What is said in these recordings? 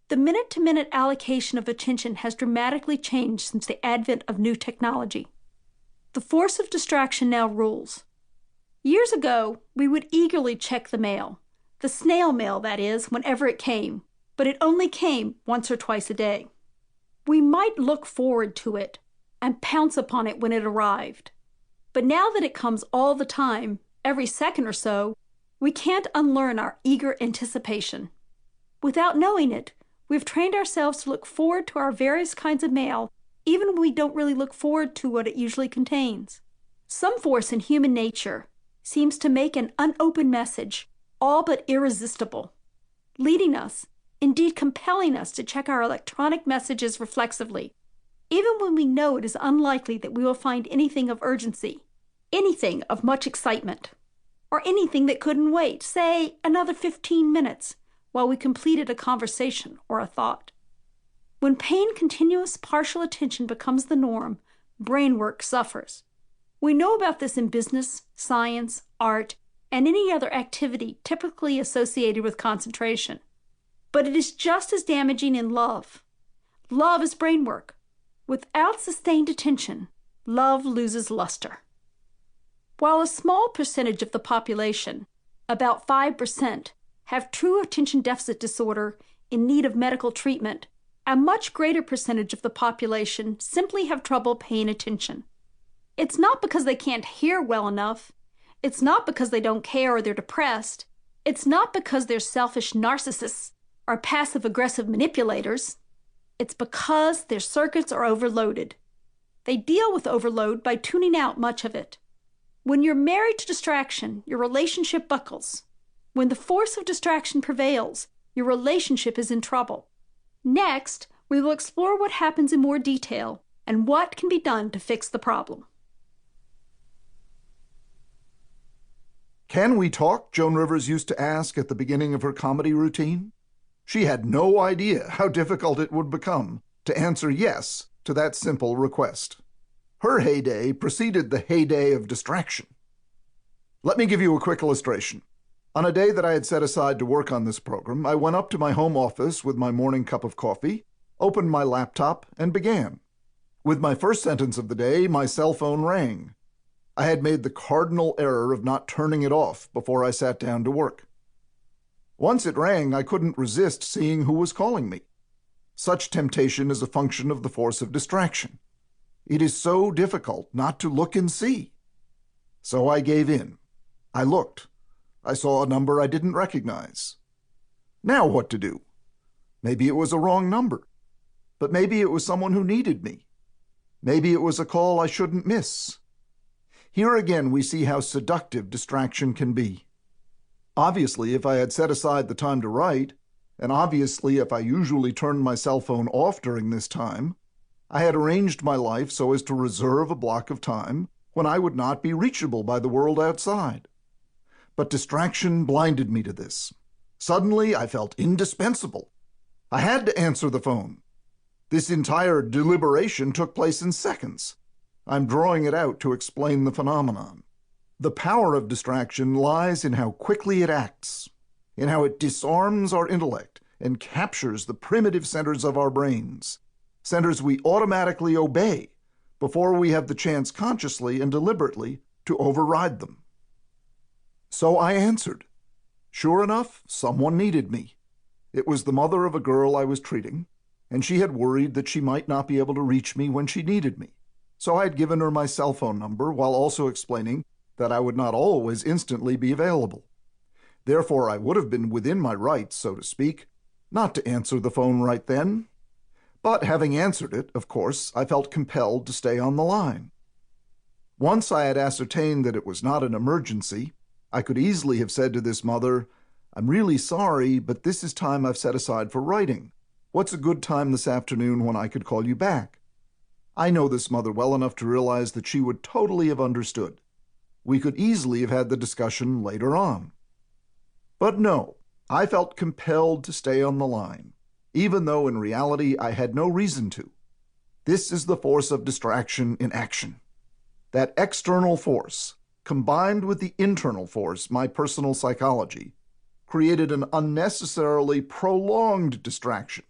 The minute-to-minute allocation of attention has dramatically changed since the advent of new technology. The force of distraction now rules. Years ago, we would eagerly check the mail, the snail mail, that is, whenever it came, but it only came once or twice a day. We might look forward to it and pounce upon it when it arrived. But now that it comes all the time, every second or so, we can't unlearn our eager anticipation. Without knowing it, we've trained ourselves to look forward to our various kinds of mail, even when we don't really look forward to what it usually contains. Some force in human nature seems to make an unopened message all but irresistible, leading us, indeed compelling us, to check our electronic messages reflexively, even when we know it is unlikely that we will find anything of urgency, anything of much excitement, or anything that couldn't wait, say, another 15 minutes, while we completed a conversation or a thought. When paying continuous partial attention becomes the norm, brain work suffers. We know about this in business, science, art, and any other activity typically associated with concentration. But it is just as damaging in love. Love is brain work. Without sustained attention, love loses luster. While a small percentage of the population, about 5%, have true attention deficit disorder in need of medical treatment, a much greater percentage of the population simply have trouble paying attention. It's not because they can't hear well enough. It's not because they don't care or they're depressed. It's not because they're selfish narcissists or passive-aggressive manipulators. It's because their circuits are overloaded. They deal with overload by tuning out much of it. When you're married to distraction, your relationship buckles. When the force of distraction prevails, your relationship is in trouble. Next, we will explore what happens in more detail and what can be done to fix the problem. Can we talk? Joan Rivers used to ask at the beginning of her comedy routine. She had no idea how difficult it would become to answer yes to that simple request. Her heyday preceded the heyday of distraction. Let me give you a quick illustration. On a day that I had set aside to work on this program, I went up to my home office with my morning cup of coffee, opened my laptop, and began. With my first sentence of the day, my cell phone rang. I had made the cardinal error of not turning it off before I sat down to work. Once it rang, I couldn't resist seeing who was calling me. Such temptation is a function of the force of distraction. It is so difficult not to look and see. So I gave in. I looked. I saw a number I didn't recognize. Now what to do? Maybe it was a wrong number. But maybe it was someone who needed me. Maybe it was a call I shouldn't miss. Here again we see how seductive distraction can be. Obviously, if I had set aside the time to write, and obviously if I usually turned my cell phone off during this time, I had arranged my life so as to reserve a block of time when I would not be reachable by the world outside. But distraction blinded me to this. Suddenly, I felt indispensable. I had to answer the phone. This entire deliberation took place in seconds. I'm drawing it out to explain the phenomenon. The power of distraction lies in how quickly it acts, in how it disarms our intellect and captures the primitive centers of our brains, centers we automatically obey before we have the chance consciously and deliberately to override them. So I answered. Sure enough, someone needed me. It was the mother of a girl I was treating, and she had worried that she might not be able to reach me when she needed me. So I had given her my cell phone number while also explaining that I would not always instantly be available. Therefore, I would have been within my rights, so to speak, not to answer the phone right then. But having answered it, of course, I felt compelled to stay on the line. Once I had ascertained that it was not an emergency, I could easily have said to this mother, "I'm really sorry, but this is time I've set aside for writing. What's a good time this afternoon when I could call you back?" I know this mother well enough to realize that she would totally have understood. We could easily have had the discussion later on. But no, I felt compelled to stay on the line, even though in reality I had no reason to. This is the force of distraction in action. That external force, combined with the internal force, my personal psychology, created an unnecessarily prolonged distraction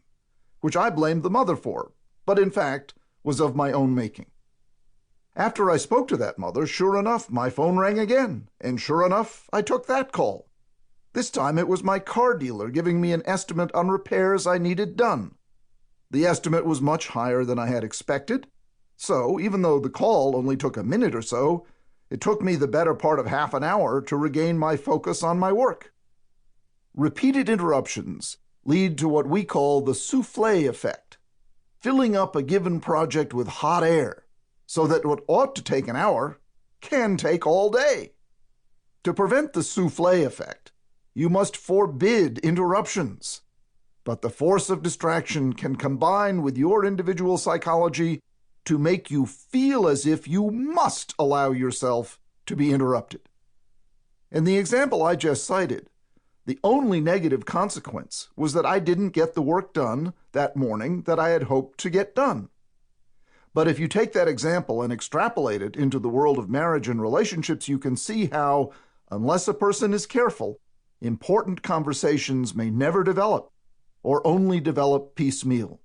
which I blamed the mother for, but in fact was of my own making. After I spoke to that mother, sure enough, my phone rang again, and sure enough, I took that call. This time it was my car dealer giving me an estimate on repairs I needed done. The estimate was much higher than I had expected, so even though the call only took a minute or so, it took me the better part of half an hour to regain my focus on my work. Repeated interruptions lead to what we call the souffle effect, filling up a given project with hot air, so that what ought to take an hour can take all day. To prevent the souffle effect, you must forbid interruptions. But the force of distraction can combine with your individual psychology to make you feel as if you must allow yourself to be interrupted. In the example I just cited, the only negative consequence was that I didn't get the work done that morning that I had hoped to get done. But if you take that example and extrapolate it into the world of marriage and relationships, you can see how, unless a person is careful, important conversations may never develop, or only develop piecemeal.